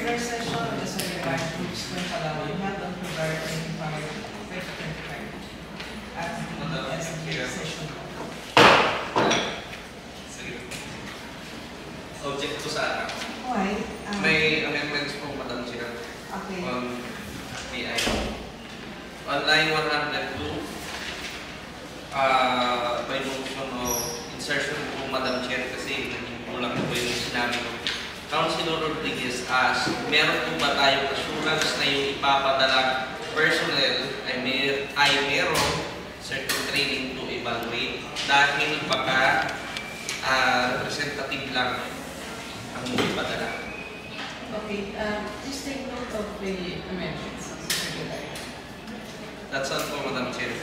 regular session of the Solidarity Groups ng Palawan held on February 25, 2025 at the SG session. Object to sa Why? may amendments po, Madam Chair. Okay. PI. On line 102, by motion of insertion po, Madam Chair, kasi naging kulang po yung sinabi ko. Councilor Rodriguez asks, meron po ba tayong assurance na yung ipapadala personnel ay meron certain training to evaluate dahil baka representative lang ang ipadala? Okay, just take note of the amendments. That's all po, Madam Chair.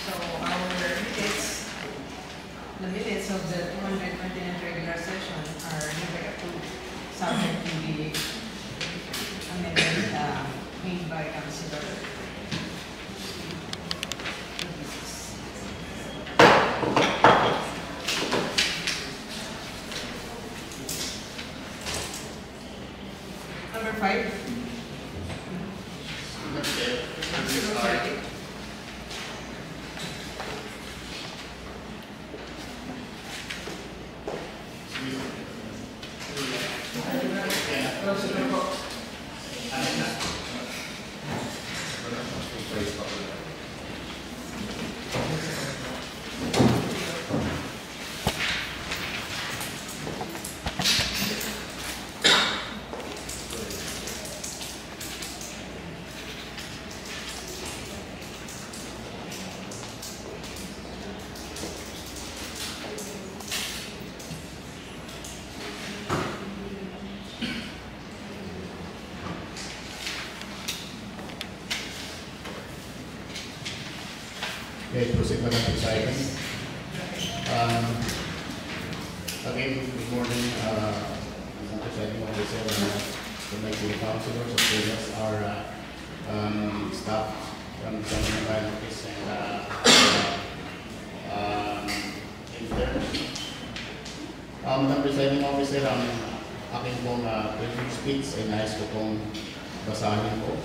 So our minutes, the minutes of the 229th regular session are never approved, subject to the amendment made by Councilor. Number 5. Okay, proceed, Madam President. Again, good morning, Madam President, Officer, to my two councilors, as well as our staff from the Sangguniang Office and interns. Madam President, Officer, ang aking pong previous speech ay nais ko pong basahin po.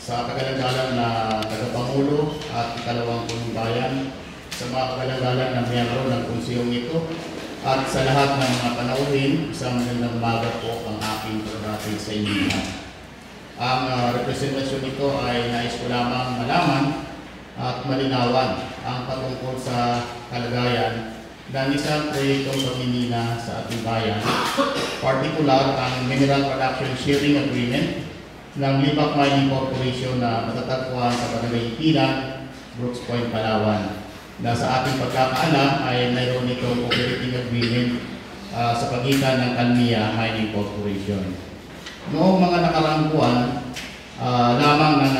Sa kagalang-galang na tagapangulo at ikalawang punong bayan, sa mga kagalang-galang na miyembro ng konsehong ito, at sa lahat ng mga panauhin, isang magandang umaga po ang aking pagratid sa inyo lahat. Ang representasyon nito ay nais ko lamang malaman at malinawan ang patungkol sa kalagayan ng isang proyektong pamimina sa ating bayan, particular ang Mineral Production Sharing Agreement ng Libac Mining Corporation na matatagpuan sa Barangay Ipilan, Brooks Point, Palawan, na sa ating pagkakaalam ay mayroon itong operating agreement sa pagitan ng Kalmia Mining Corporation. Noong mga nakaraang buwan, lamang ng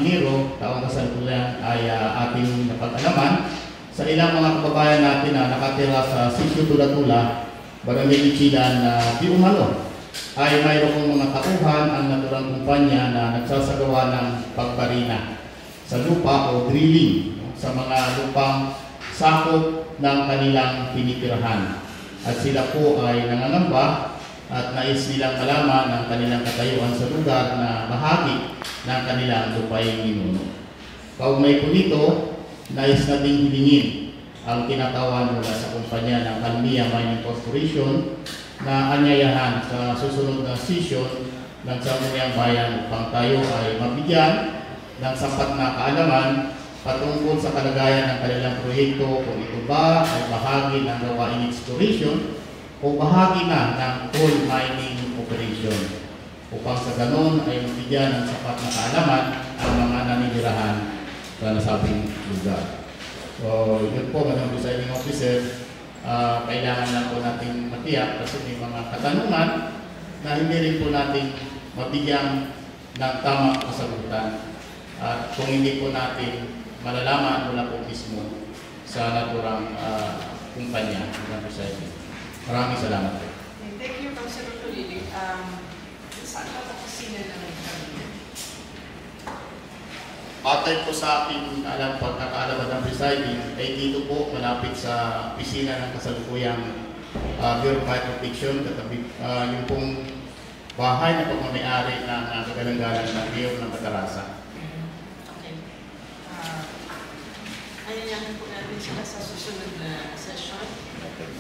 Enero, taong kasalukuyan ay ating napag-alaman sa ilang mga kababayan natin na nakatira sa Sitio Tula-Tula, Barangay Ipilan na di umano ay mayroong mga tauhan ang naturang kumpanya na nagsasagawa ng pagbarina sa lupa o drilling sa mga lupang sakop ng kanilang tinitirahan. At sila po ay nangangamba at nais nilang malaman ang kanilang katayuan sa lugar na bahagi ng kanilang lupaing ninuno. Kaugnay po nito, nais nating hilingin ang kinatawan mula sa kumpanya ng Kalmia Mining Corporation na anyayahan sa susunod na session ng Sangguniang Bayan upang tayo ay mabigyan ng sapat na kaalaman patungkol sa kalagayan ng kanilang proyekto, kung ito ba ay bahagi ng gawaing exploration o bahagi na ng coal mining operation, upang sa ganon ay mabigyan ng sapat na kaalaman ang mga naninirahan sa nasabing lugar. So, yun po, Madam Presiding Officer. Kailangan lang po natin matiyak kasi may mga katanungan na hindi rin po natin mabigyan ng tamang kasagutan. At kung hindi po natin malalaman mula po mismo sa naturang kumpanya. Maraming salamat po. Thank you, Councilor Tulilig. Saan ka po kasi na ng Kalmia? Patay po sa aking pagkakaalaman ng presiding ay dito po malapit sa pisina ng kasalukuyang Bureau of Fire Protection, katabi yung pong bahay na pagmamayari ng kagalang-galang ng Mayor ng Catarasa. Okay. Ayayahan po natin sila sa susunod na session.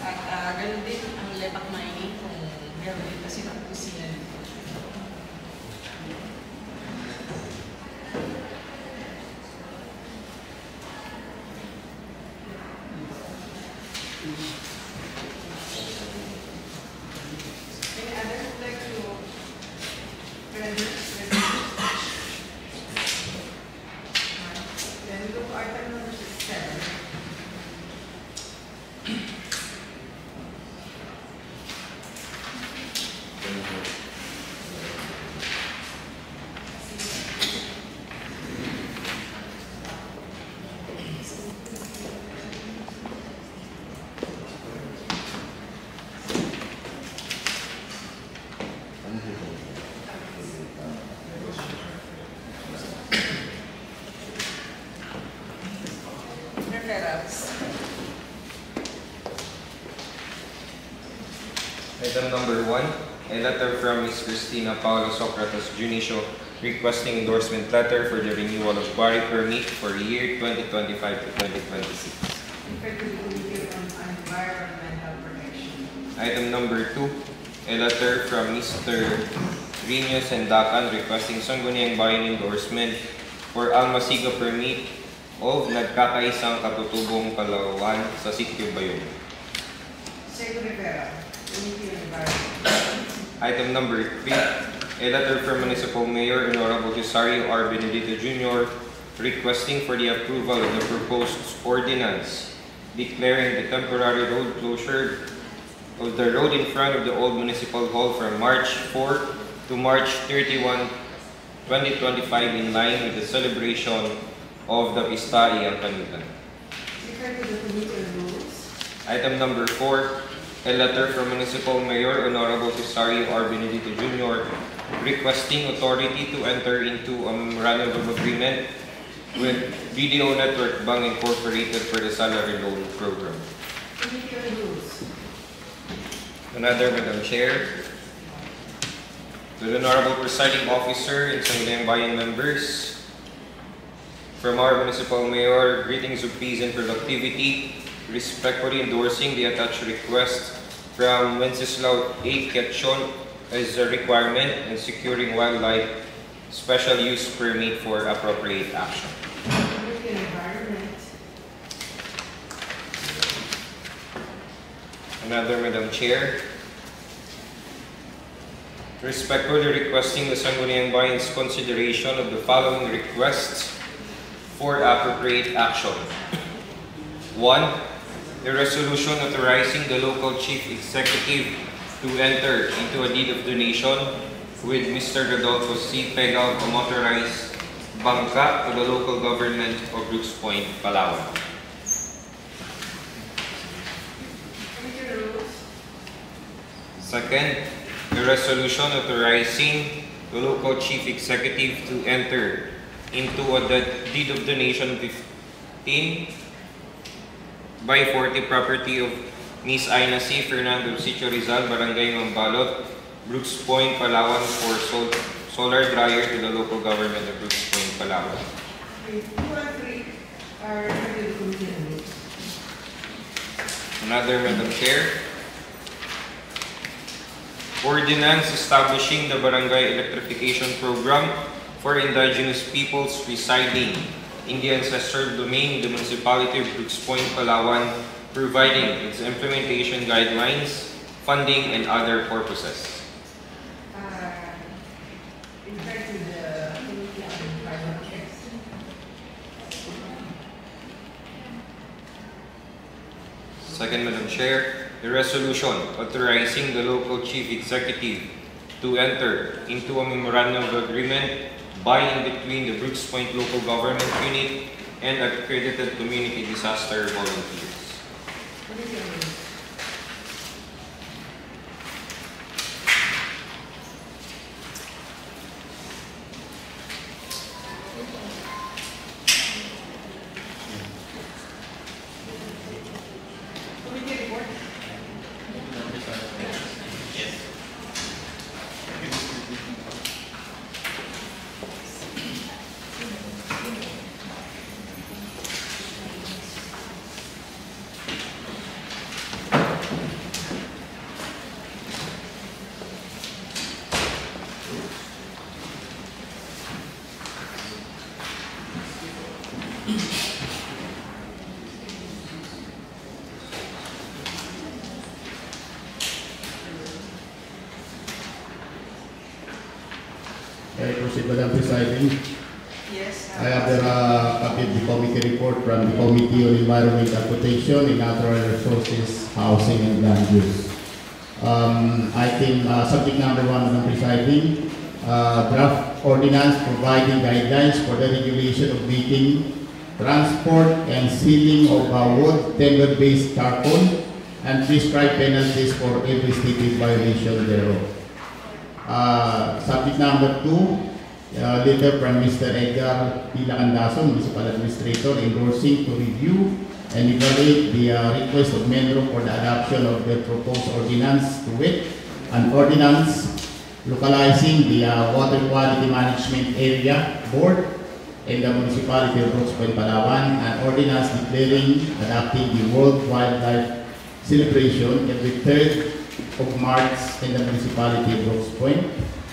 At ganun din ang Lepak Mining kung meron din kasi ng kusina dito. Any others would like to present? Then we go to item number 7. Referrals. Item number 1, a letter from Ms. Cristina Paula Socrates Junicio requesting endorsement letter for the renewal of quarry permit for year 2025 to 2026. Refer to the Committee on Environmental Protection. Item number 2, a letter from Mr. Rino Sendacan requesting Sangguniang Bayan endorsement for Almasiga permit of Nagkakaisang Katutubong Palawan sa Sitio Bayog. Second referral, Committee on Environment. Item number 3, a letter from Municipal Mayor Honorable Cesario R. Benedito Jr. requesting for the approval of the proposed ordinance declaring the temporary road closure of the road in front of the old Municipal Hall from March 4 to March 31, 2025 in line with the celebration of the Pista Iyang Kanutan. Refer to the Committee on Rules. Item number 4, a letter from Municipal Mayor Honorable Cesario R. Benedito Jr. requesting authority to enter into a memorandum of agreement with Video Network Bank Incorporated for the salary loan program. Committee on Rules. Another, Madam Chair, to the Honorable Presiding Officer and Sangguniang Bayan members, from our Municipal Mayor, greetings of peace and productivity, respectfully endorsing the attached request from Wenceslao A. Quechon as a requirement and securing wildlife special use permit for appropriate action. Committee on Environment. Another, Madam Chair, respectfully requesting the Sangguniang Bayan's consideration of the following requests for appropriate action. 1. A resolution authorizing the local chief executive to enter into a deed of donation with Mr. Rodolfo C. Pegal, a motorized bangka to the local government of Brooks Point, Palawan. Committee on Rules. Second, a resolution authorizing the local chief executive to enter into a deed of donation 15/40 property of Ms. Aina C. Fernando Sitio Rizal, Barangay Mambalot, Brooks Point, Palawan for solar dryer to the local government of Brooks Point, Palawan. Okay, 2 and 3 are referred to the Committee on Rules. Another, Madam Chair, ordinance establishing the Barangay Electrification Program for indigenous peoples residing in the ancestral domain of the municipality of Brooks Point, Palawan, providing its implementation guidelines, funding, and other purposes. Refer to the Committee on Environment. Second, Madam Chair, the resolution authorizing the local chief executive to enter into a memorandum of agreement by and between the Brooks Point Local Government Unit and accredited community disaster volunteers. Committee on Rules. Committee report. Can I proceed, Madam Presiding? Yes. I have the copy of the committee report from the Committee on Environment and Protection in Natural Resources, Housing and Land Use. I think subject number 1, Madam Presiding, draft ordinance providing guidelines for the regulation of making, transport and sealing of wood timber-based charcoal and prescribe penalties for every stated violation thereof. Subject number 2, letter from Mr. Edgar P. Lacandason, Municipal Administrator, endorsing to review and evaluate the request of MENRO for the adoption of the proposed ordinance, to wit, an ordinance localizing the Water Quality Management Area Board in the Municipality of Brooks Point, Palawan, an ordinance declaring, adopting the World Wildlife Celebration every 3rd of March in the Municipality of Brooks Point,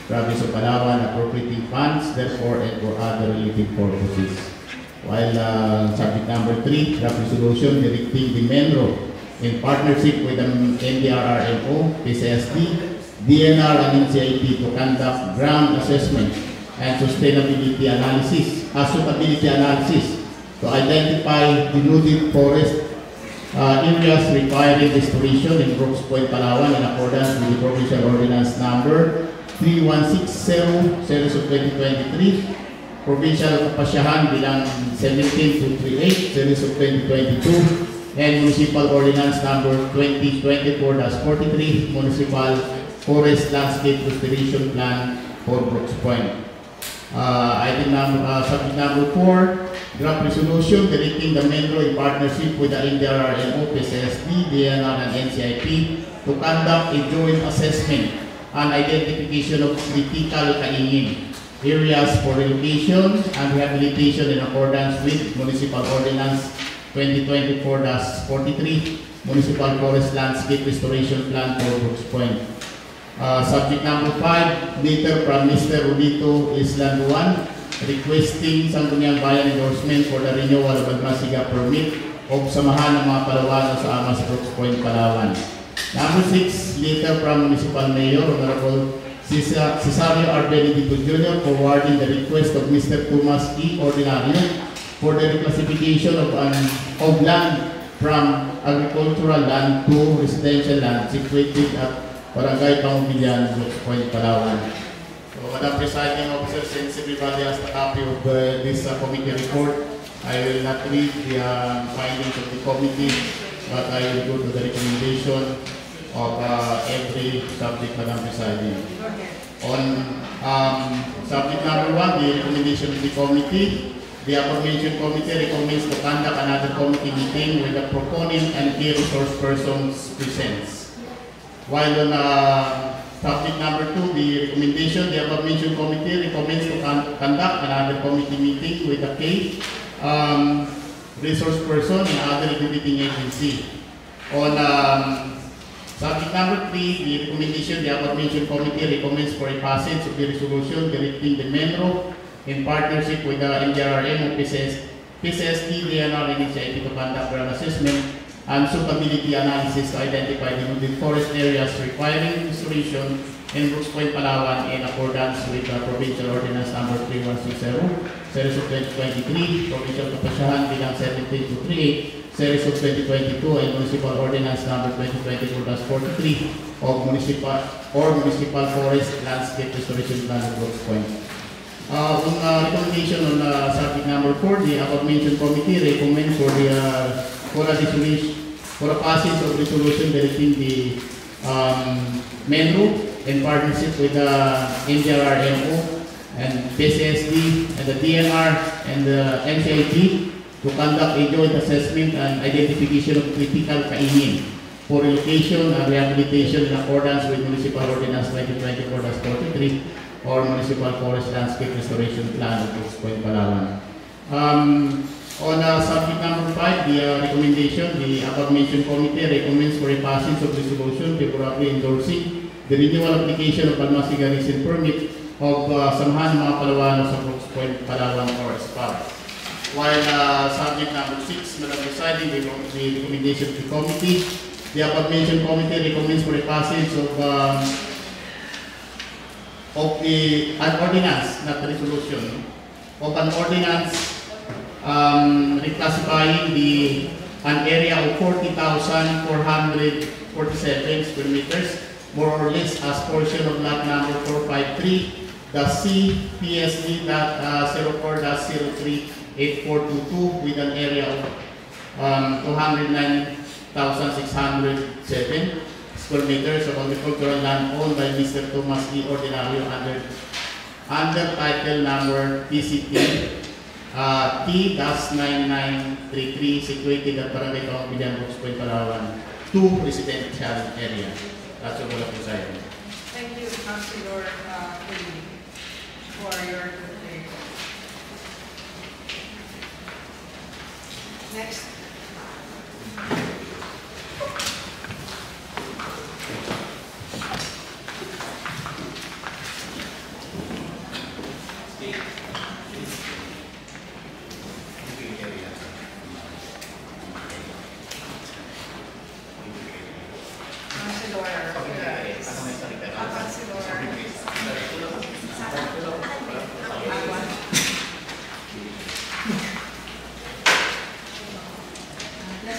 Province of Palawan, appropriating funds, therefore, and for other related purposes. While subject number 3, draft resolution directing the MENRO in partnership with the NDRRMO, PCSD, DNR and NCIP to conduct ground assessment and sustainability analysis, suitability analysis to identify denuded forest areas requiring restoration in Brooks Point, Palawan in accordance with the Provincial Ordinance Number 3160, Series of 2023, Provincial Kapasyahan bilang 17238, Series of 2022, and Municipal Ordinance Number 2024-43, Municipal Forest Landscape Restoration Plan for Brooks Point. Item number, subject number 4, draft resolution directing the MENRO in partnership with the NDRRMO, PCSD, DNR, and NCIP to conduct a joint assessment and identification of critical kaingin areas for relocation and rehabilitation in accordance with Municipal Ordinance 2024-43, Municipal Forest Landscape Restoration Plan for Brooks Point. Subject number 5, letter from Mr. Rodito Islanduan requesting Sangguniang Bayan endorsement for the renewal of Balmasiga permit of Samahan ng mga Palawano sa Amas Brooks Point, Palawan. Number 6, letter from Municipal Mayor Honorable Cesario R. Benedito Jr. forwarding the request of Mr. Tomas E. Ordinario for the reclassification of land from agricultural land to residential land situated at Barangay Pangumilian, Brooks Point, Palawan. So, Madam Presiding Officer, since everybody has a copy of this committee report, I will not read the findings of the committee, but I will go to the recommendation of every subject, Madam Presiding. On subject number 1, the recommendation of the committee, the aforementioned committee recommends to conduct another committee meeting with the proponent and key resource persons present. While on subject number 2, the recommendation, the aforementioned committee recommends to conduct another committee meeting with the key resource person and other accrediting agency. On subject number 3, the recommendation, the aforementioned committee recommends for a passage of the resolution directing the MENRO in partnership with the NDRRM, PCSD, DNR, and NCIP to conduct ground assessment and suitability analysis to identify denuded forest areas requiring restoration in Brooks Point, Palawan in accordance with the Provincial Ordinance Number 3160, Series of 2023, Provincial Kapasyahan bilang 17238, Series of 2022, and Municipal Ordinance Number 2024-43 of Municipal Forest Landscape Restoration Plan of Brooks Point. On recommendation on subject number 4, the aforementioned committee recommends for a passage of resolution directing the MENRO in partnership with the NDRRMO and PCSD and the DNR and the NCIP to conduct a joint assessment and identification of critical kaingin for relocation and rehabilitation in accordance with Municipal Ordinance 2024-43 or Municipal Forest Landscape Restoration Plan of Brooks Point, Palawan. On subject number 5, the recommendation, the aforementioned committee recommends for a passage of resolution favorably endorsing the renewal application of Balmasiga recent permit of Samahan ng mga Palawano sa Brooks Point, Palawan Forest Park. While subject number 6, Madam Presiding, the recommendation of the committee, the aforementioned committee recommends for a passage of of an ordinance, not resolution, of an ordinance reclassifying an area of 40,447 square meters, more or less as portion of lot number 453, the C PSD .04-038422 with an area of 209,607 square meters of agricultural land owned by Mr. Thomas E. Ordinario under title number PCT T-9933 situated at Barangay Kaumpilan, Brooks Point, Palawan, 2 residential area. That's all of the side. Thank you, Councilor Puli, for your declaration. Next.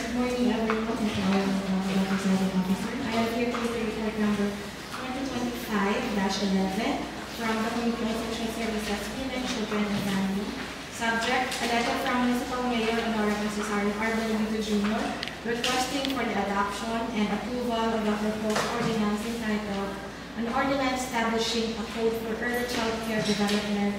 Good morning, everyone, and to all of the presiding officer. I am here with the report number 2025-11 from the Committee on Social Services, Women, Children, and Family. Subject, a letter from Municipal Mayor Honorable Cesario Arbelito Jr. requesting for the adoption and approval of a proposed ordinance entitled An Ordinance Establishing a Code for Early Child Care Development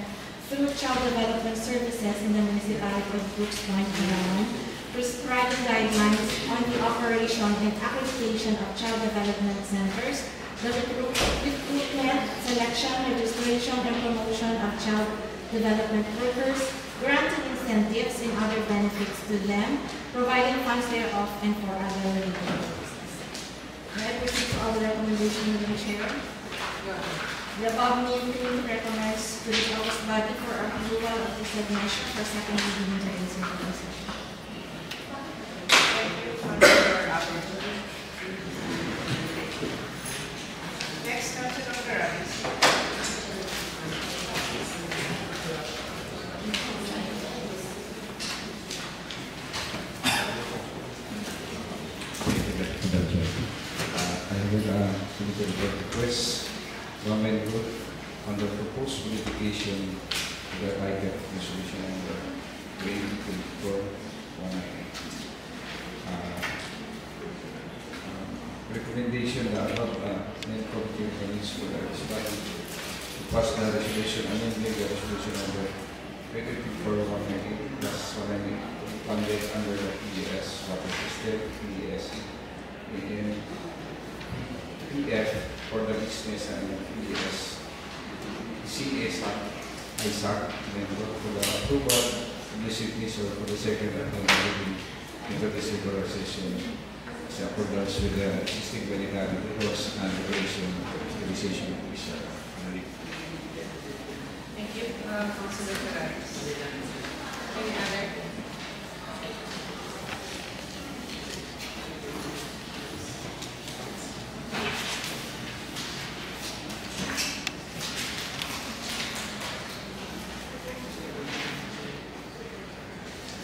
through Child Development Services in the Municipality of Brooks Point, Palawan, prescribing guidelines on the operation and accreditation of child development centers, the recruitment, selection, registration, and promotion of child development workers, granting incentives and other benefits to them, providing funds thereof, and for other related purposes. May I proceed to our recommendation, Madam Chair? The above named committee recommends to the August body for approval of this measure for second reading in today's executive session. Next, Councilor Perez. I will submit a request government group on the proposed modification to the IGF resolution number 2024-198. Recommendation that adopt main committee mechanism for the body to pass the resolution amending the resolution number 2024-198 plus 198 funded under the PES water system, PES, and PF for the business and PES, CSAC, ISAC, and for the approval of the signature for the second and reading into the circular session in accordance with the existing validity rules and regulation utilization official. Thank you, Councilor Perez. Any other?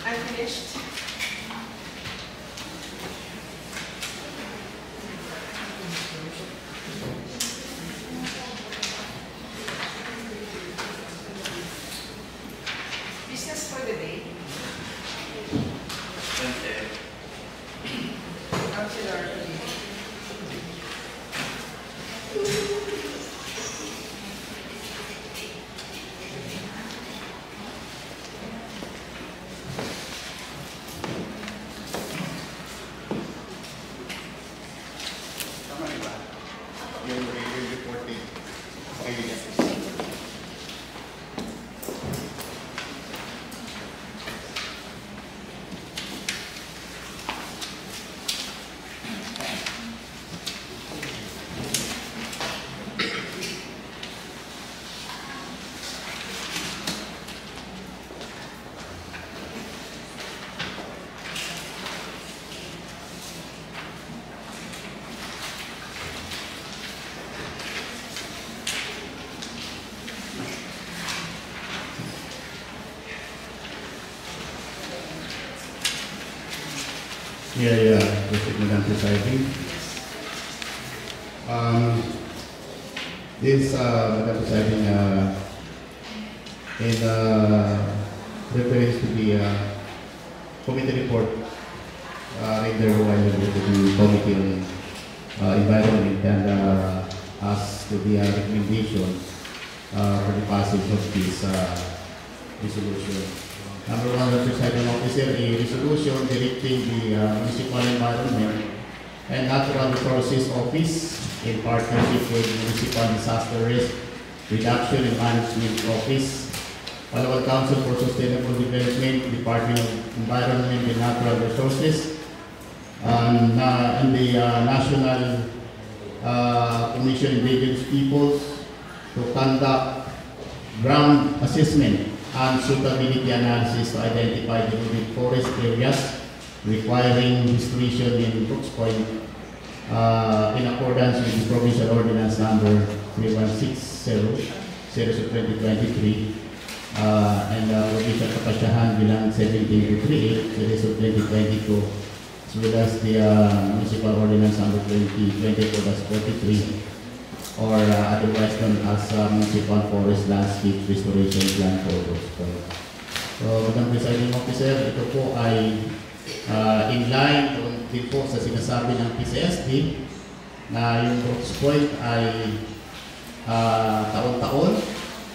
Unfinished. Business for the day. Councilor Puli. Yung reporting. Okay, Yeah, Madam Presiding. This, Madam Presiding, in reference to the committee report rendered a while ago to the Committee on Environment and as to the recommendation for the passage of this resolution. Number one, the presiding officer, a resolution directing the Municipal Environment and Natural Resources Office in partnership with Municipal Disaster Risk Reduction and Management Office, Palawan Council for Sustainable Development, Department of Environment and Natural Resources, and the National Commission on Indigenous Peoples to conduct ground assessment and suitability analysis to identify the needed forest areas requiring restoration in Brooks Point in accordance with the Provincial Ordinance Number 3160, Series of 2023, and Provincial Kapasyahan bilang 17-38, Series of 2022, as well as the Municipal Ordinance Number 2024-43, or otherwise known as Municipal Forest Landscape Restoration Plan for Brooks Point. So, Madam Presiding Officer, ito po ay in line din po sa sinasabi ng PCSD na yung Brooks Point ay taon-taon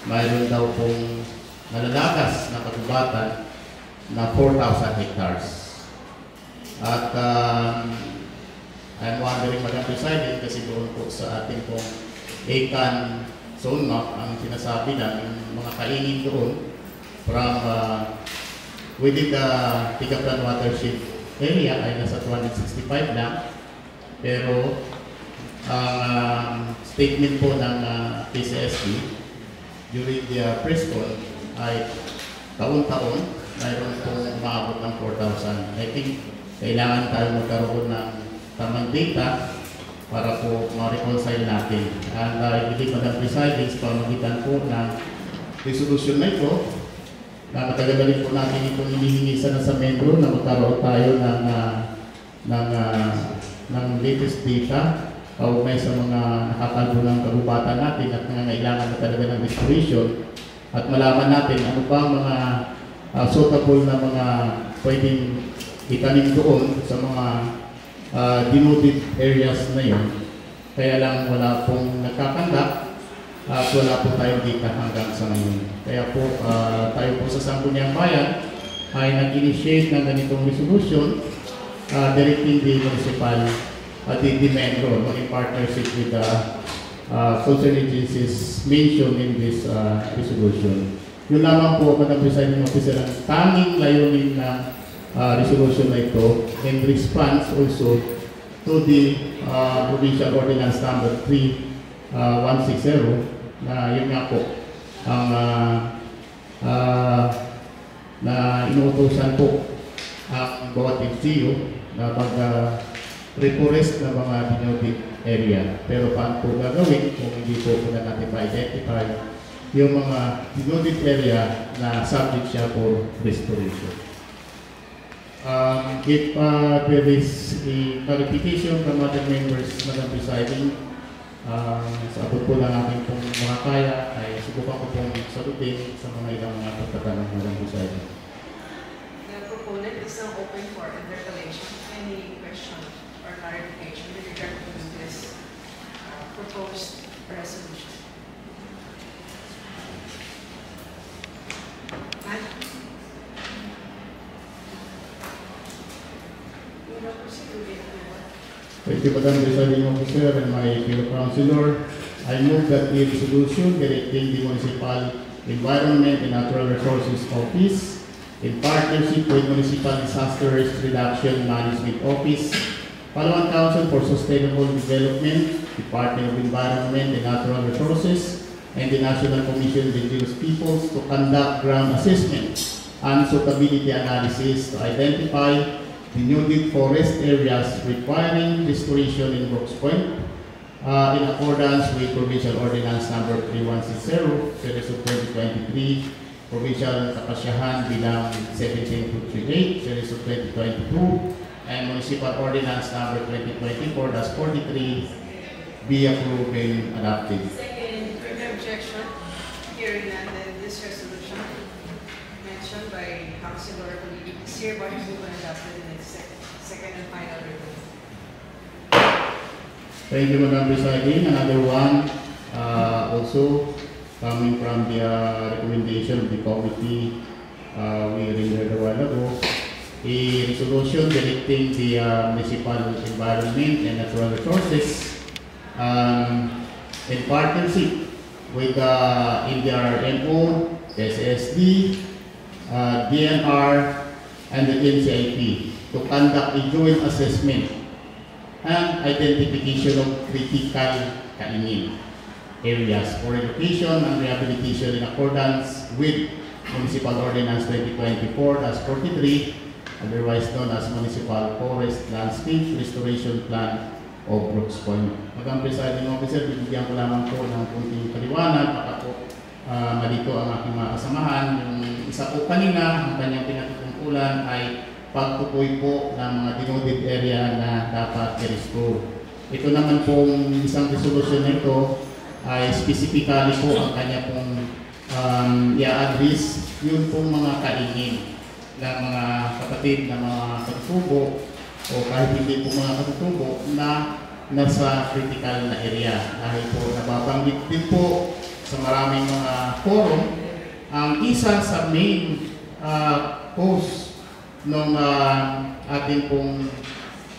mayroon daw pong nalalagas na kagubatan na 4,000 hectares. At I'm wondering, Madam Presiding, kasi doon po sa ating pong ACAN zone map, ang sinasabi na yung mga kainin doon from within the Tigaplan watershed area ay nasa 265 lang. Pero ang statement po ng PCSD during the press con ay taon-taon mayroon po umabot ng 4,000. I think kailangan tayo magkaroon ng tamang data para po ma-reconcile natin. And I believe, Madam Presiding, sa pamagitan po ng resolution na ito, na matagal na rin po natin itong hinihingi sa membro na magkaroon tayo ng latest data kaugnay sa mga nakakalbo ng kagubatan natin at nangangailangan na talaga ng restoration at malaman natin ano ba ang mga suitable na mga pwedeng itanim doon sa mga denoted areas na yun. Kaya lang wala pong nagkakandak at wala po tayong data hanggang sa ngayon. Kaya po tayo po sa Sangguniang Bayan ay nag-initiate ng ganitong resolution directing the municipal the Metro in partnership with the concerned agencies mentioned in this resolution. Yun lamang po, Madam Presiding Officer, ang tanging layunin ng resolution na ito in response also to the Provincial Ordinance Number 3160 na yun nga po ang na inuutosan po ang bawat LGU na mag-reforest na mga denoted area. Pero paano po gagawin kung hindi po muna natin ma-identify yung mga denoted area na subject siya for restoration. If there is a clarification from other members, Madam Presiding, sa abot po lang aking pong mga kaya ay subukan ko pong sagutin sa mga ilang pagtatanong, Madam Presiding. The proponent is now open for interpellation. Any question or clarification with regard to this proposed resolution? Thank you, Madam Presiding Officer and my fellow councilor. I move that the resolution directing the Municipal Environment and Natural Resources Office in partnership with Municipal Disaster Risk Reduction Management Office, Palawan Council for Sustainable Development, Department of Environment and Natural Resources, and the National Commission on Indigenous Peoples to conduct ground assessment and suitability analysis to identify denuded forest areas requiring restoration in Brooks Point in accordance with Provincial Ordinance Number 3160, Series of 2023, Provincial Kapasyahan bilang 17238, Series of 2022, and Municipal Ordinance number 2024-43 be approved and adopted. Second. Any objection? Hearing none, then this resolution mentioned by Councilor Coligi is hereby moved and adopted in its second and final reading. Thank you, Madam Presiding. Another one, also coming from the recommendation of the committee we rendered a while ago, a resolution directing the Municipal Environment and Natural Resources in partnership with NDRMO, SSD, DNR, and the NCIP to conduct a joint assessment and identification of critical kaingin areas for education and rehabilitation in accordance with Municipal Ordinance 2024-43, otherwise known as Municipal Forest Landscape Restoration Plan of Brooks Point. Madam Presiding Officer, bibigyan ko lamang po ng kunting paliwanag, baka po malito ang aking mga kasamahan. Yung isa po kanina, ang kanyang pinatutungkulan ay pagtukoy po ng mga denuded area na dapat i-restore. Ito naman pong isang resolution na ito ay specifically po ang kanya pong i-address yun pong mga kaingin ng mga kapatid na mga katutubo o kahit hindi po mga katutubo na nasa critical na area. Dahil po nababanggit din po sa maraming mga forum, ang isa sa main cause ng ating pong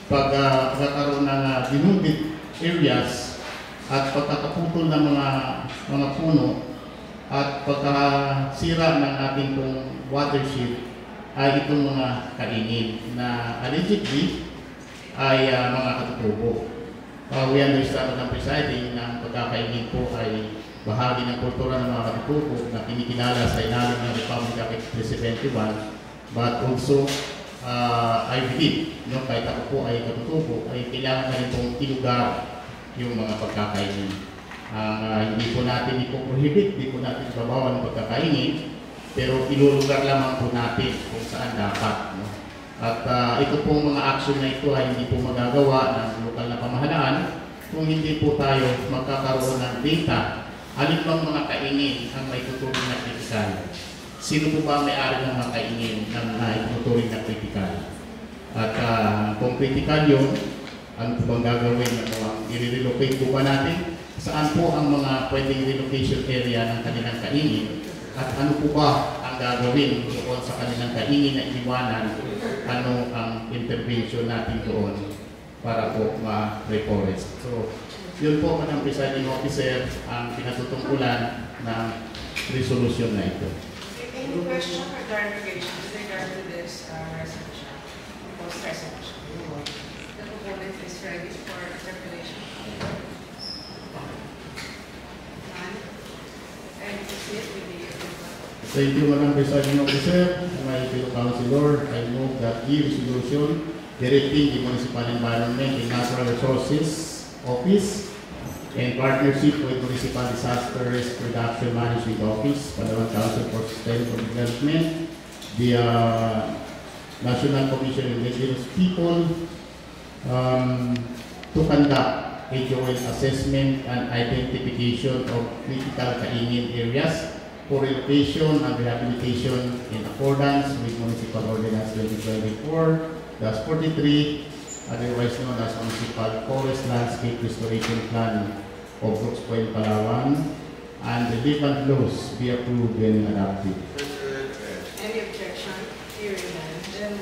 pagkakaroon ng denuded areas at pagkakaputol ng mga puno at pagkasira ng ating pong watershed ay itong mga kaingin na allegedly ay mga katutubo. We understand ng presiding na pagkakaingin po ay bahagi ng kultura ng mga katutubo na kinikilala sa ilalim ng Republic Act 371, but also I believe, kahit ako po ay katutubo, ay kailangan na rin pong ilugar yung mga pagkakaingin. Hindi po natin ipo-prohibit, hindi po natin babawan ng pagkakaingin, pero ilulugar lamang po natin kung saan dapat. At ito pong mga action na ito ay hindi po magagawa ng lokal na pamahalaan kung hindi po tayo magkakaroon ng data. Alin bang mga kaingin ang may tuturing na kritikal? Sino po ba may-ari ng mga kaingin ng ituturing na kritikal? At kung kritikal yun, ano po bang gagawin? I-relocate po ba natin? Saan po ang mga pwedeng relocation area ng kanilang kaingin? At ano po ba ang gagawin doon sa kanilang kaingin na iniwanan? Ano ang intervention natin doon para po ma-reforest? So, yun po, Madam Presiding Officer, ang pinatutungkulan ng resolution na ito. Any question or clarification with regard to this resolution, proposed resolution? The proponent is ready for interpellation. None? And proceed with the approval. Thank you, Madam Presiding Officer. My fellow councilor, I move that the resolution directing the Municipal Environment and Natural Resources Office in partnership with Municipal Disaster Risk Reduction Management Office, Palawan Council for Sustainable Development, the National Commission on Indigenous People, to conduct a joint assessment and identification of critical kaingin areas for relocation and rehabilitation in accordance with Municipal Ordinance 2024-43, otherwise known as Municipal Forest Landscape Restoration Plan of Brooks Point, Palawan, and the relevant laws be approved and adopted. Any objection? Hearing none. Then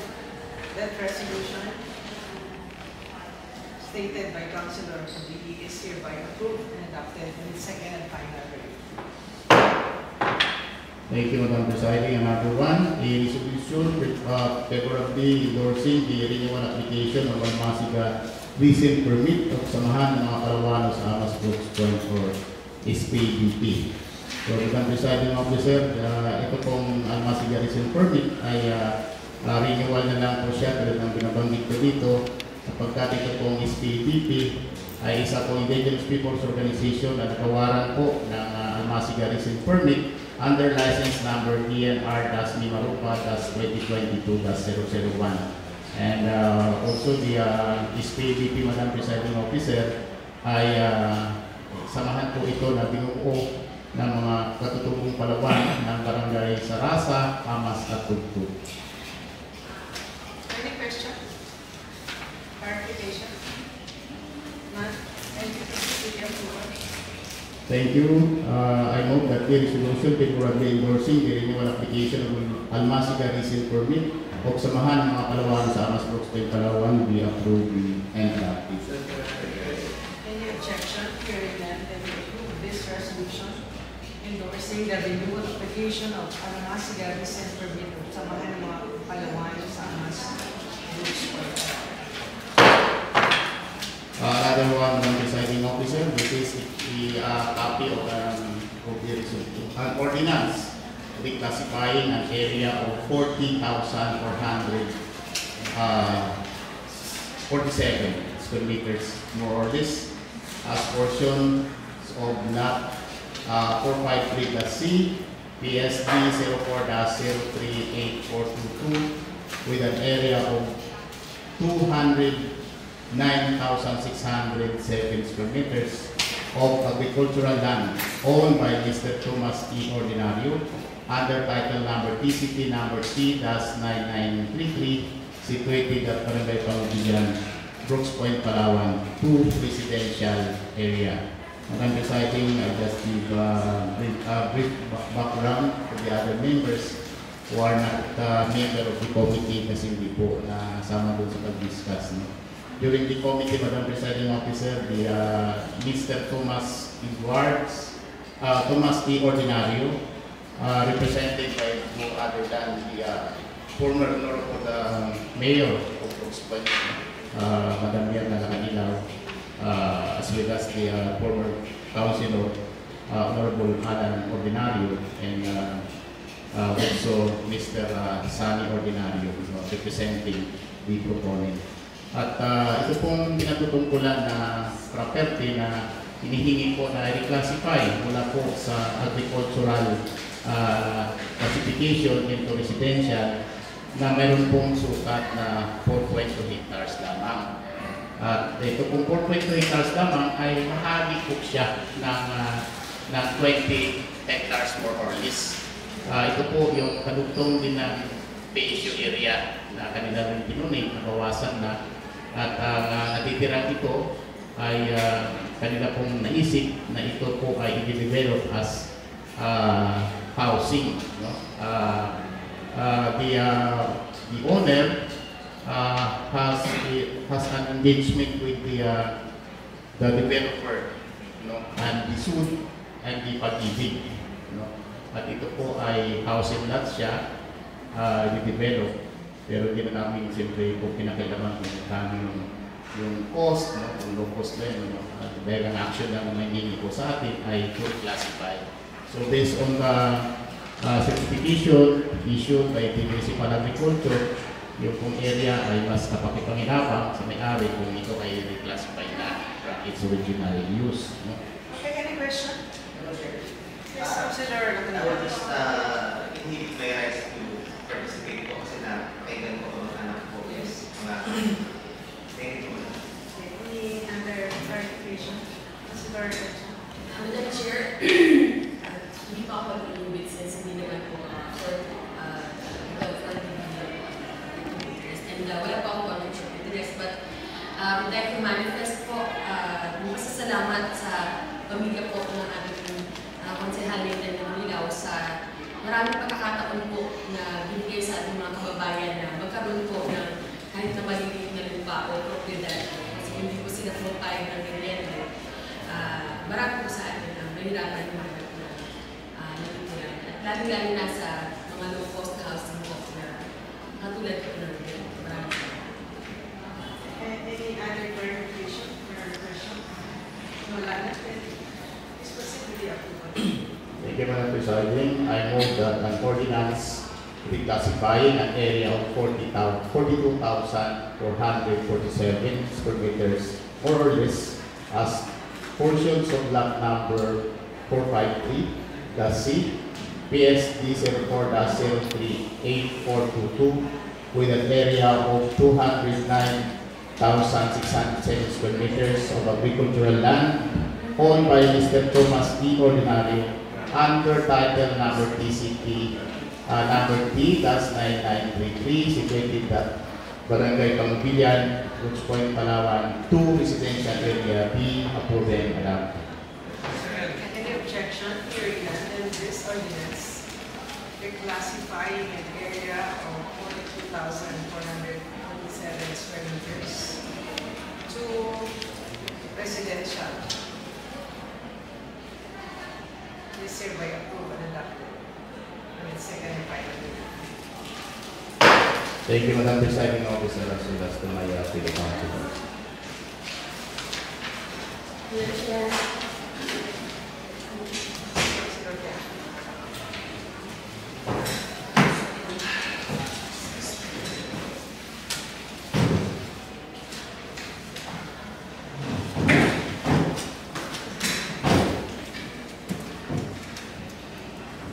that resolution stated by Councilor Coligi is hereby approved and adopted in its second and final reading. Thank you, Madam Presiding. Another one, a resolution favorably endorsing the renewal application of Almasiga recent permit of samahan ng mga Kalawano sa Amas Brooks Point or SPBP. So, Madam Presiding Officer, ito pong Almasiga recent permit ay renewal na lang po siya tulad ng binabanggit ko dito sapagkat ito pong SPBP ay isa pong Indigenous Peoples Organization na nagawaran po ng Almasiga recent permit under license number DNR-Mimarupa-2022-001. And also the SPABP, Madam Presiding Officer, ay samahan po ito na binuo ng mga katutubong Palawan ng Barangay Sarasa, Amas at Tugtog. Any question? Clarification? None? Thank you. Proceed with the approval. Thank you. I move that the resolution favorably endorsing the renewal application of Almasiga Resale Permit o samahan ng mga Palawan sa Amas Brooks Bay, Palawan be approved and adopted. Any objection? Hearing none, then we approve this resolution endorsing the renewal application of Almasiga Resale Permit o samahan ng mga Palawan sa Amas Brooks Bay. Another one, Madam Presiding Officer, this is the copy of the resolution. An ordinance reclassifying an area of 40,447 square meters, more or less, as portion of lot 453-C, PSD 04-03842 with an area of 209,607 square meters of agricultural land owned by Mr. Thomas E. Ordinario under title number TCP number T-9933, situated at Barangay Pangubigan, Brooks Point, Palawan, 2 residential area. Madam Presiding, I just give a brief background to the other members who are not member of the committee kasi hindi po nasama doon sa pag-discuss. No? During the committee, Madam Presiding Officer, the Mr. Thomas E. Ordinario, represented by no other than the former mayor of Brooks Point, Madam Mirna Nakanilaw, as well as the former councilor, Honorable Alan Ordinario, and also Mr. Sani Ordinario, representing the proponent. At ito pong pinatutungkulan na property na hinihingi po na reclassify mula po sa agricultural classification into residential na mayroon pong sukat na 4.2 hectares lamang. At ito pong 4.2 hectares lamang ay bahagi po siya ng 20 hectares more or less. Ito po yung kadugtong din ng PSU area na kanila rin pinunin, nabawasan na. At natitirang ito ay kanila pong naisip na ito po ay i-develop as housing. No? The owner has an engagement with the developer, no? And the SUD and the Pag-ibig. No? At ito po ay housing lot siya, i-develop. Pero hindi na namin siyempre kung pinakailaman kung kami yung cost, no? Kung low cost na yun, no? Dahil ang action na may hinihingi po sa atin ay to classify. So based on the certification issued by the Municipal Agriculture, yung pong area ay mas kapakipanginabang sa may-ari kung ito ay reclassify na from its original use. No? Okay, any question? Yes, Councilor I will just inhibit my rights to participate po kasi na kailan ko ang anak ko. Yes. Thank you. Any other clarification? Councilor Gatchon? Madam Chair, hindi pa ako mag-inhibit since hindi naman po for the and wala pa akong conflict of interest, but would like to manifest po masasalamat sa pamilya po ng ating konsehal ng Manila sa maraming pagkakataon po na binigay sa ating mga kababayan na magkaroon po ng kahit na maliliit na lupa o propriedad. Kasi hindi po sila po tayo ng ganyan. Marami po sa atin na mahirapan yung mga natitira. At lalo-lalo na sa mga low-cost housing po na katulad po ng Any other clarification or question? Wala na. Please proceed with the approval. Thank you, Madam Presiding. I move that an ordinance reclassifying an area of 42,447 square meters, more or less, as portions of lot number 453, C, PSD 04-03842, with an area of 209,607 square meters of agricultural land owned by Mr. Thomas E. Ordinario under title number TCP number T-9933 situated at Barangay Pangbilian, Woods Point, Palawan, 2 residential area B, approved and adopted. Any objection? Hearing none, then this ordinance reclassifying an area of 42,427 square meters to residential is hereby approved and adopted. And its second and final reading. Thank you, Madam Presiding Officer, as well as to my fellow councilors. Madam Chair, Councilor Biak.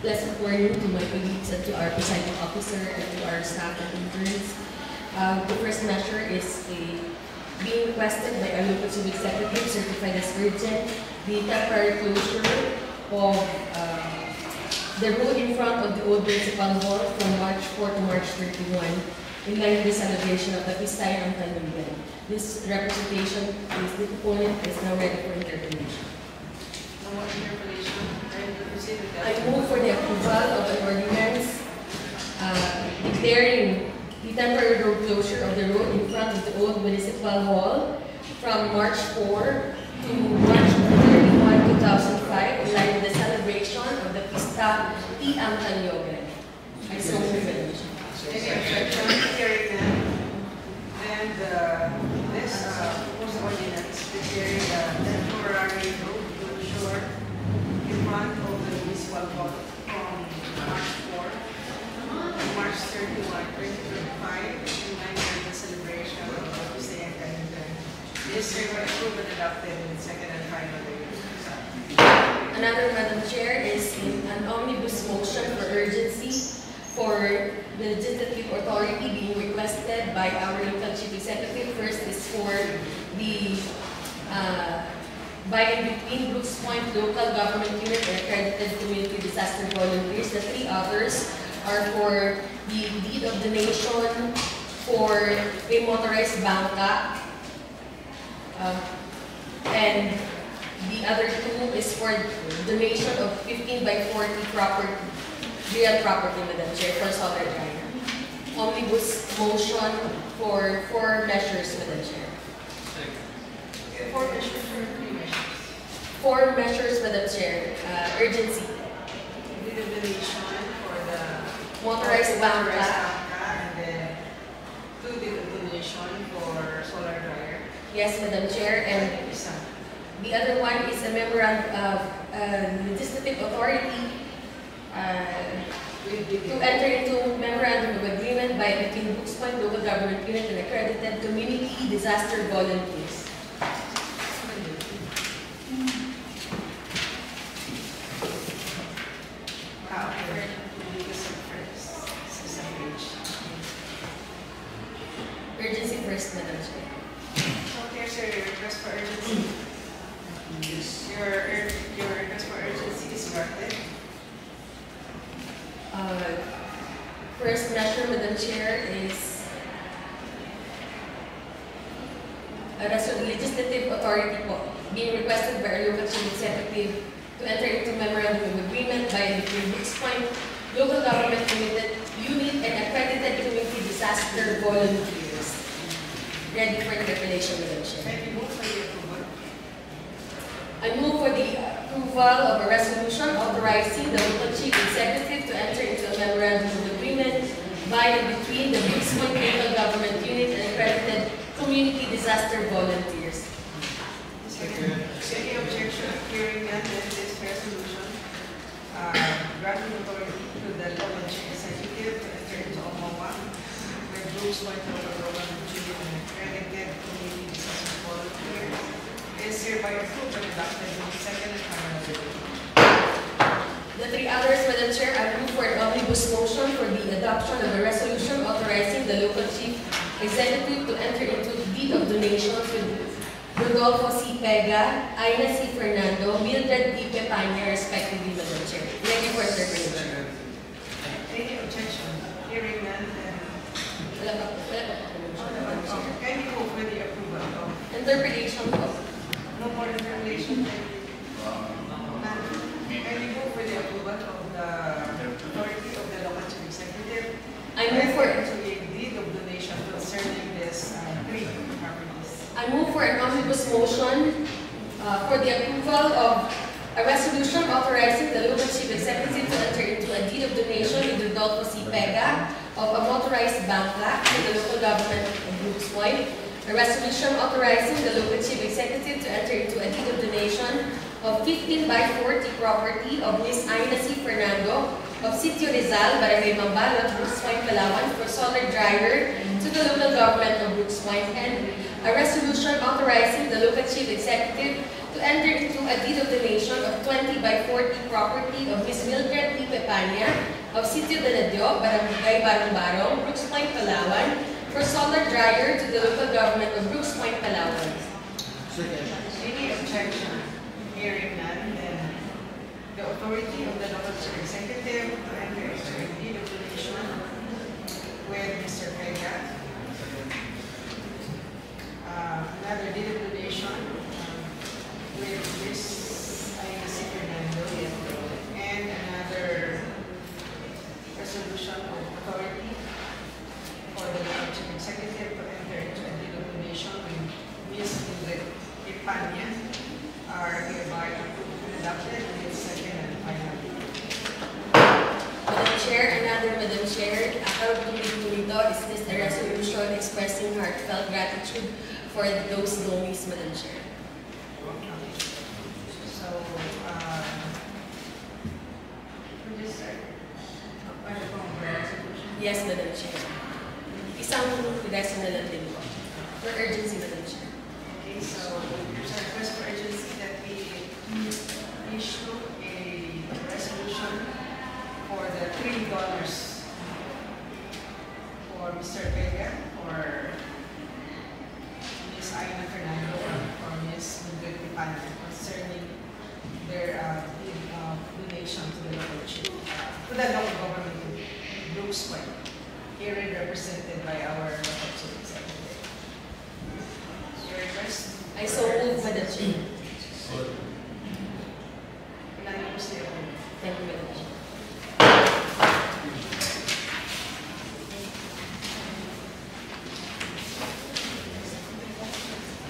Pleasant morning to my colleagues and to our presiding officer and to our staff and interns. The first measure is being requested by our local civil executive certified as urgent the temporary closure of the road in front of the old municipal hall from March 4 to March 31 in line with the celebration of the Pistay ng Tandugan. This representation is the proponent is now ready for interpretation. No more interpolation. I move for the approval of an ordinance declaring the temporary road closure of the road in front of the old municipal hall from March 4 to March 31, 2005 in line with the celebration of the Pista T. Ang Tanyogan. I so move the motion. Any objection? Hearing none. And this proposed ordinance declaring the temporary road closure in front of the municipal hall from March 4 to March 31, 2025 in line with the celebration of the Pistay ng Tandugan. This hereby approved and adopted in its second and final reading. Another, Madam Chair, is an omnibus motion for urgency for the legislative authority being requested by our local chief executive. First is for the by and between Brooks Point local government unit and accredited community disaster volunteers. The three others are for the deed of donation for a motorized banca, and the other two is for donation of 15 by 40 real property, Madam Chair, for solar dryer. Omnibus motion for 4 measures, Madam Chair. 4 measures or 3 measures? 4 measures, Madam Chair. Urgency. Deed of donation for the Motorized banca. and then 2 deed of donation for solar dryer. Yes, Madam Chair. And Isa. the other one is a memorandum of legislative authority to enter into memorandum of agreement by between Brooks Point local government unit and accredited community disaster volunteers. Urgency first, Madam Chair. Okay, sir, your request for urgency. Your request for urgency is granted. First measure, Madam Chair, is a legislative authority being requested by our local chief executive to enter into memorandum of agreement by and between Brooks Point local government unit and accredited community disaster volunteers. Ready for interpretation, Madam Chair. Can you move for the approval? I move for the approval of a resolution authorizing the local chief executive to enter into a memorandum of agreement by and between the Brooks Point local government unit and accredited community disaster volunteers. Any objection? Hearing none, then this resolution granting authority to the local chief executive to enter into a MOA with Brooks Point local government unit and accredited community disaster volunteers is hereby approved and adopted in the second and final reading. The 3 others, Madam Chair, I move for an omnibus motion for the adoption of a resolution authorizing authorizing the local chief executive to enter into deed of donations with Rodolfo C. Pega, Aina C. Fernando, Mildred E. Pepanya, respectively, Madam Chair. Thank you for interpretation. Any objection? Hearing none, then Wala pa po, Madam Chair. can you move for the approval of Interpretation po. no more interrelation? Can you move for the approval of the authority of the local chief executive? I move for to a deed of donation concerning this three properties. I move for an omnibus motion for the approval of a resolution authorizing the local chief executive to enter into a deed of donation with Rodolfo C. Pega of a motorized bank plaque to the local government of Brooks Point. A resolution authorizing the local chief executive to enter into a deed of donation of 15 by 40 property of Ms. Aina C. Fernando of Sitio Rizal, Barangay Mambalot, Brooks Point, Palawan for solar dryer to the local government of Brooks Point, and a resolution authorizing the local chief executive to enter into a deed of donation of 20 by 40 property of Ms. Mildred E. Pepanya of Sitio Daladio, Barangay Barong-Barong, Brooks Point, Palawan for solar dryer to the local government of Brooks Point, Palawan. Any objection? Hearing none, then the authority of the local chief executive to enter into a deed of donation with Mr. Pega. Another deed of donation with Ms. Aina C. Fernando, and another resolution of authority for the local chief executive to enter into a deed of donation with Ms. Mildred Pepanya are hereby approved and adopted with second and final. Madam Chair, Madam Chair, Tulito is this a resolution expressing heartfelt gratitude for those donors, Madam Chair. So, Producer, ano pong resolution? Yes, Madam Chair. Isang request na lang din po. For urgency, Madam Chair. Okay, so there's a request for urgency that we issue a resolution for the $3 for Mr. Pega, for Ms. Aina Fernando, for Ms. Mildred Pepanya concerning their donation to the local chief, to the local government of Brooks Point, herein represented by our local chief executive. Your request? I so move, Madam Chair. Unanimously approved. Thank you, Madam Chair.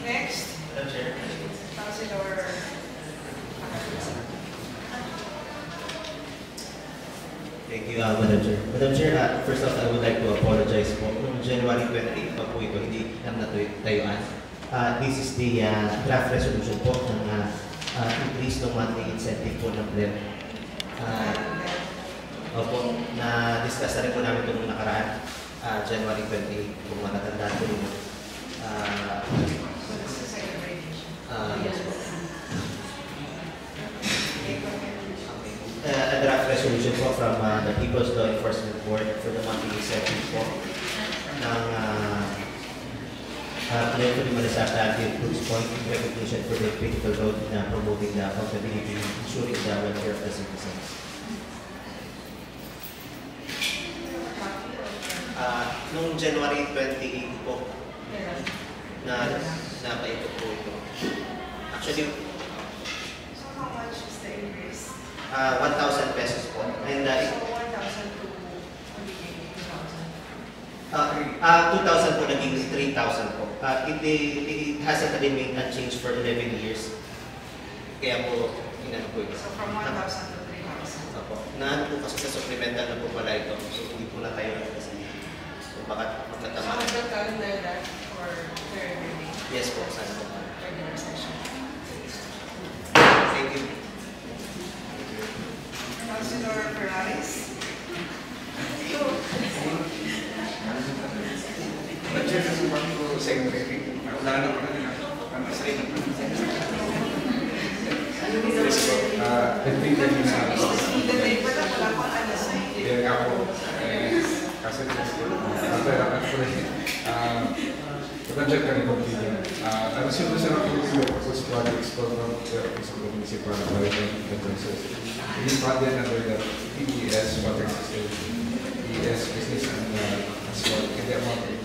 Next, Madam Chair. Councilor. Thank you, Madam Chair. Madam Chair, first off, I would like to apologize po. Noong January 28 pa po ito, hindi lang natayuan. This is the draft resolution po ng increase ng monthly incentive po ng PLEM. Opo, na-discuss na rin po namin ito nung nakaraan, January 28, kung matatandaan po rin. Yes po. A draft resolution po from the People's Law Enforcement Board for the monthly incentive po ng Plan for the Malasata at Brooks Point in recognition for the critical role in promoting the accountability and ensuring the welfare of the citizens. Noong January 28 po, napaito po ito. Actually, So how much is the increase? 1,000 pesos po. And So 1,000 to 2,000. 2,000 po naging 3,000 po. It hasn't remained unchanged for 11 years. Kaya po, inano po ito. So from 1,000 to 3,000. Opo. Naano po kasi sa supplemental na po pala ito. So hindi po na tayo kasi. So baka So magtatama. the calendar that for third reading, Yes po, sana po. regular session. Thank you. Councilor Perales? Madam Chair, kasi parang ko secretary. Wala na ako na sa rin. Yes po. I think that The date pa na wala ko alas na Yan nga po. Madam Chair, a resolution of the proposed projects for the Office of the Municipal Environment Agencies is funded under the PES Water System, PES Business and as well in the amount of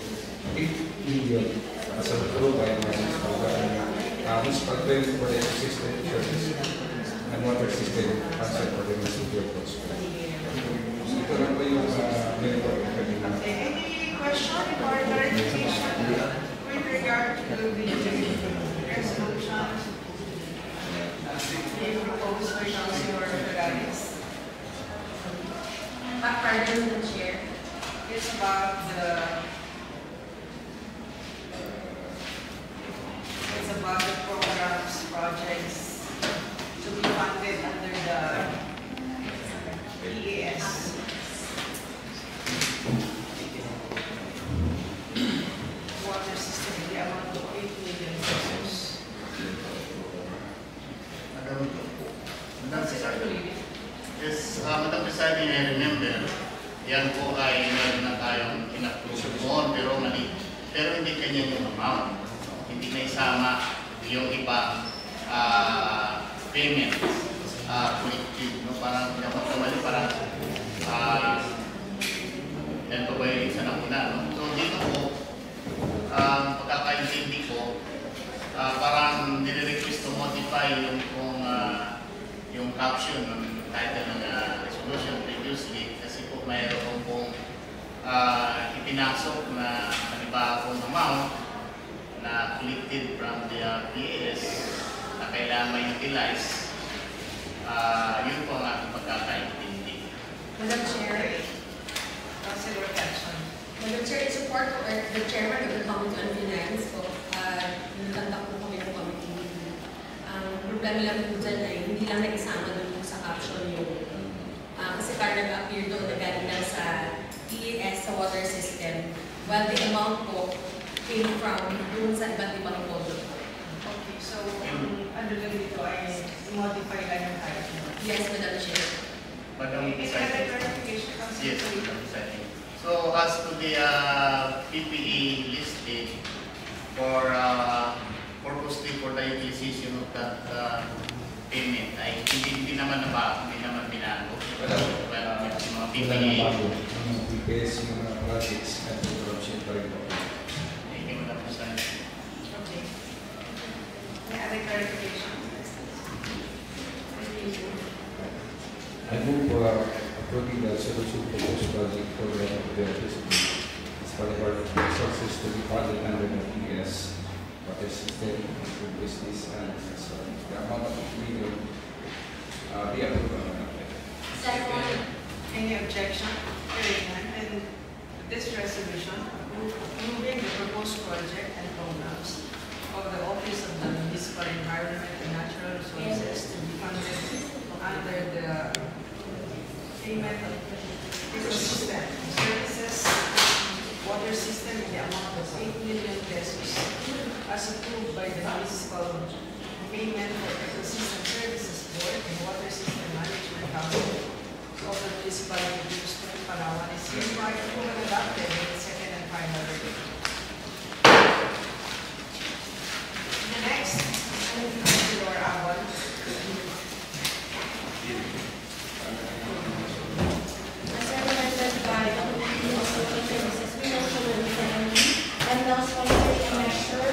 8 million as approved by the municipal government, municipal bill for the existing service and water system concept for the municipal purpose. So ito lang po yung minimum requirement. Any question or clarification with regard to the resolution being proposed by Councilor Ferraris? Pardon, Madam Chair. It's about the programs, projects to be funded under the PES. Water system, the amount of 8 million pesos. Madam Presiding. Yes, Madam Presiding, I remember, yan po ay meron na tayong in-approve noon, pero hindi kanya yung amount. Hindi na isama yung iba payments, collective, no? Parang kamali, parang yan po ba yung isa na una, no? So dito po, pagkakaintindi ko, parang nire-request to modify yung caption ng title ng resolution previously kasi po mayroon pong ipinasok na panibagong amount na collected from the PES na kailangan ma-utilize. Yun po ang ating pagkakaintindi. Madam Chair. Councilor Catson. Madam Chair, in support of the Chairman of the Committee on Finance, nagkandak po kami ng committee. Ang problema lang po dyan ay hindi lang nag-isama doon sa caption yung kasi parang nag-appear doon na galing lang sa PES sa water system while the amount po came from doon sa iba't ibang podo. Okay, so ano lang dito ay modify lang yung title. Yes, Madam Chair. Madam Any other Presiding. clarification, Councilor? Yes, Madam Presiding. So as to the PPE listed for purposely for the utilization of that payment ay hindi naman binago. Well, yung mga PPE. Ang PPS, yung mga projects at corruption pa rin po. Thank you, Madam Presiding. Okay. Any other clarification? I move approving the solution proposed project for the electricity as part of our resources to be funded under the PES water system for business and the amount of $8 million be approved. Second. Any objection? Hearing none, and this resolution approving the proposed project and programs of the Office of the Municipal Environment and Natural Resources to be funded under the payment of ecosystem services, water system in the amount of 8 million pesos as approved by the Municipal Payment for Ecosystem Services Board and Water System Management Council of the Municipality of Houston, Palawan is hereby approved and adopted in its second and final reading. The next, Councilor Abon. As recommended by the Committee on Social Services, Financial and thus considering a measure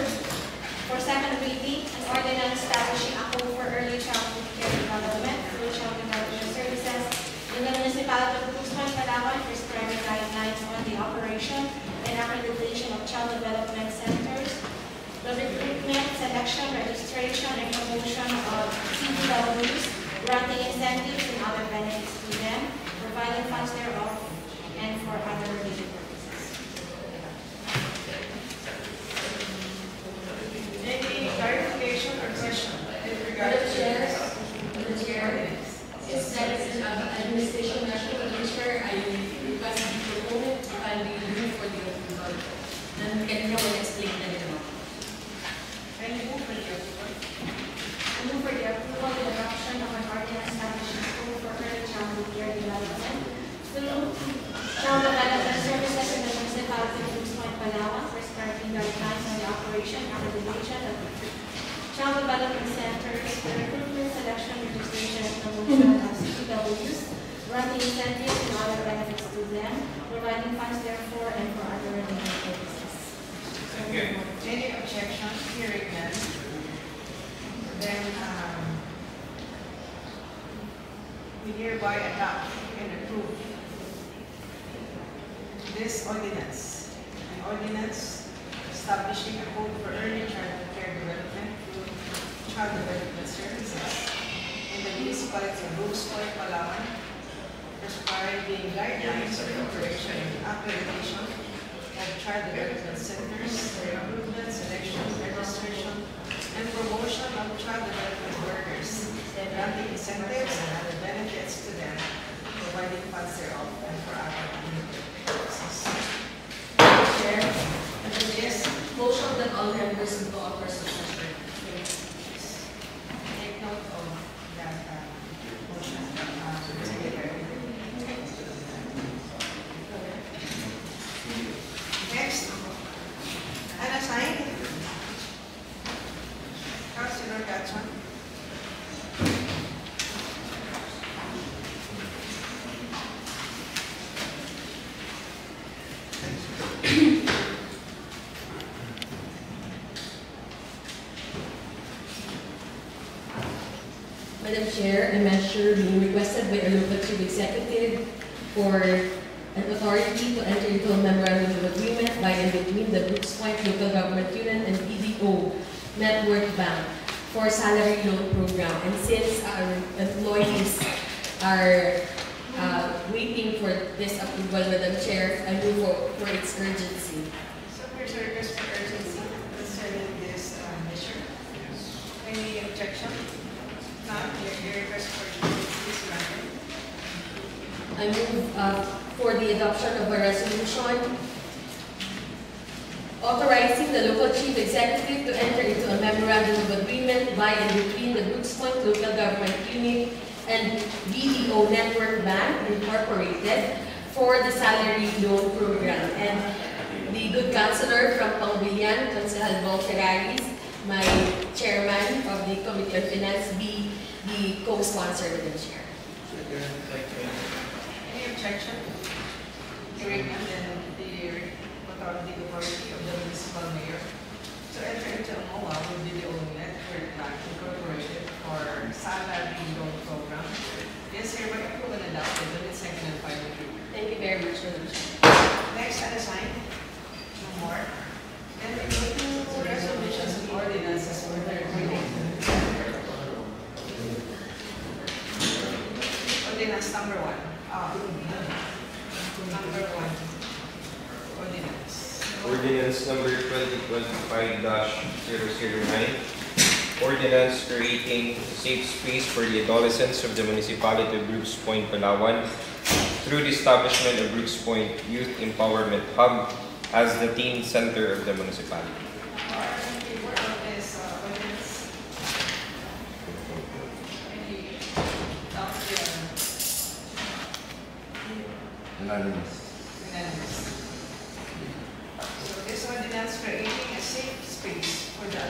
for second reading, an ordinance establishing a code for early childhood care development, early childhood welfare services in the municipality of Guzman, Palawan, prescribing guidelines on the operation and accreditation of child development centers, the recruitment, selection, registration, and promotion of CDWs, granting incentives and other benefits to them, providing funds thereof, and for other related purposes. Any clarification or question with regard to Madam Chair, since that is an administration measure, Madam Chair, I request the proponent to kindly move for the approval. And can you explain that naman? Can you move for the approval? I move for the approval and adoption of an ordinance establishing a code for early childhood care development through child development service child development centers, the recruitment, selection, registration, and promotion of CPWs, granting incentives and other benefits to them, providing funds therefore and for other related purposes. Any objection? Hearing none. Then, we hereby adopt and approve this ordinance. An ordinance establishing a code for early childhood care development through child development services in the municipality of Brooks Point, Palawan, prescribing guidelines for operation and accreditation of child development centers, their recruitment, selection, registration, and promotion of child development workers, granting incentives and other benefits to them, providing funds thereof, and for other purposes. Chair, Yes, motion that all members will go for succession. take note of that motion from the Secretary. Next, unassigned. Councilor Gatson. Madam Chair, a measure being requested by a local chief executive for an authority to enter into a memorandum of agreement by and between the Brooks Point Local Government Union and BDO Network Bank for salary loan program. And since our employees are waiting for this approval, Madam Chair, I move for its urgency. So there's a request for urgency concerning this measure. Any objection? None. Your request for urgency is granted. I move for the adoption of a resolution authorizing the local chief executive to enter into a memorandum of agreement by and between the Brooks Point Local Government Unit and BDO Network Bank Incorporated for the salary loan program. And the good councilor from Pangbilian, Councilor Bong Ferraris, my chairman of the Committee on Finance, be the co-sponsor of the chair. Any objection? Hearing none, then the authority of the municipal mayor to enter into a MOA with BDO Network Bank Incorporated for salary loan program. Yes, hereby approved and adopted on its second and final reading. Thank you very much, Madam Chair. Next, unassigned. No more. Then we go to resolutions and ordinances for third reading. Ordinance number one. Number one. Ordinance. Ordinance number 2025-009. Ordinance creating a safe space for the adolescents of the municipality of Brooks Point, Palawan through the establishment of Brooks Point Youth Empowerment Hub as the teen center of the municipality. Unanimous. Unanimous. So this ordinance creating a safe space for the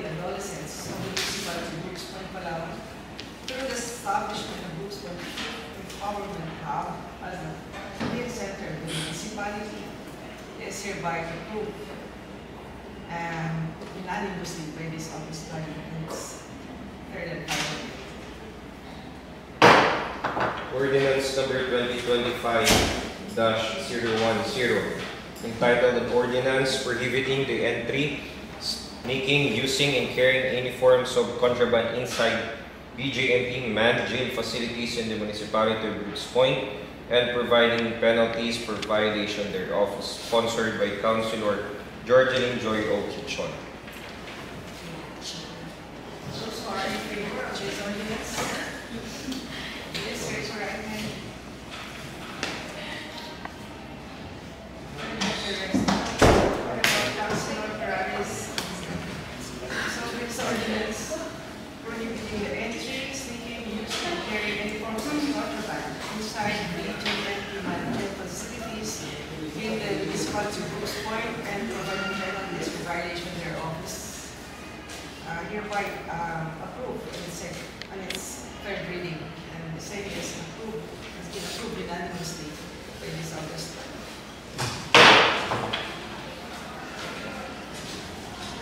adolescents of the municipality of Brooks Point, Palawan through the establishment of Brooks Point Empowerment Hub as the teen center of the municipality is hereby approved unanimously by this office body in its third and final reading. Ordinance number 2025-010, entitled an ordinance prohibiting the entry, making, using, and carrying any forms of contraband inside BJMP manned jail facilities in the municipality of Brooks Point and providing penalties for violation thereof, sponsored by Councilor Georgeline Joy O. Kitchon. Those who are in favor of this ordinance, please raise your right hand. Councilor Ferraris. So this ordinance prohibiting the entry, sneaking, use, and carry any forms of contraband inside BJMP management facilities in the municipality of Brooks Point and providing penalties for violation thereof. hereby approved on its third reading. And the same is approved, has been approved unanimously by this August.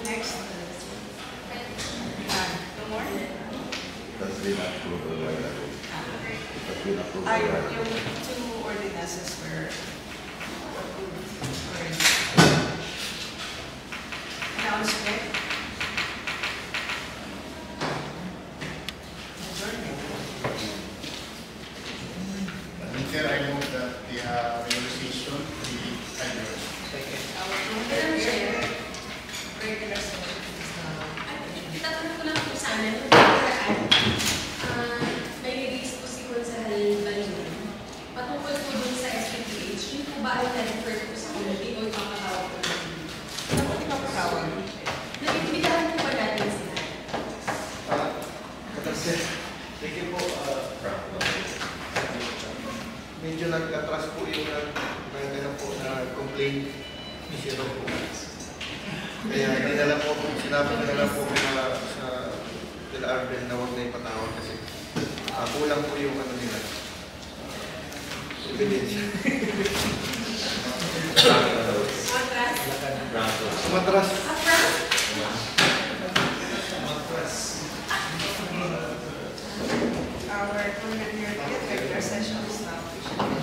Next. No more? That's been approved already. That's been approved Ay, already. yung two ordinances were approved already. Announcement. Adjournment. Madam Chair, I move that the regular session be adjourned. Our Madam Chair, regular session is now. itatanong ko lang po sana, nung nakaraan, may release po si Consahal Balino. Patungkol po dun sa SPPH, yun po ba ay na-refer po sa committee o ipapatawag po natin? Dapat ipapatawag. Nag-imbitahan po ba natin sila? Kasi, thank you po. Medyo nag-atras po yung complaint ni Shiro po. Kaya dinala po, sinabi na lang po sa Del Arden na huwag na ipatawag kasi kulang po yung ano nila. Ebidensya. Matras? Matras. Our regular session is now officially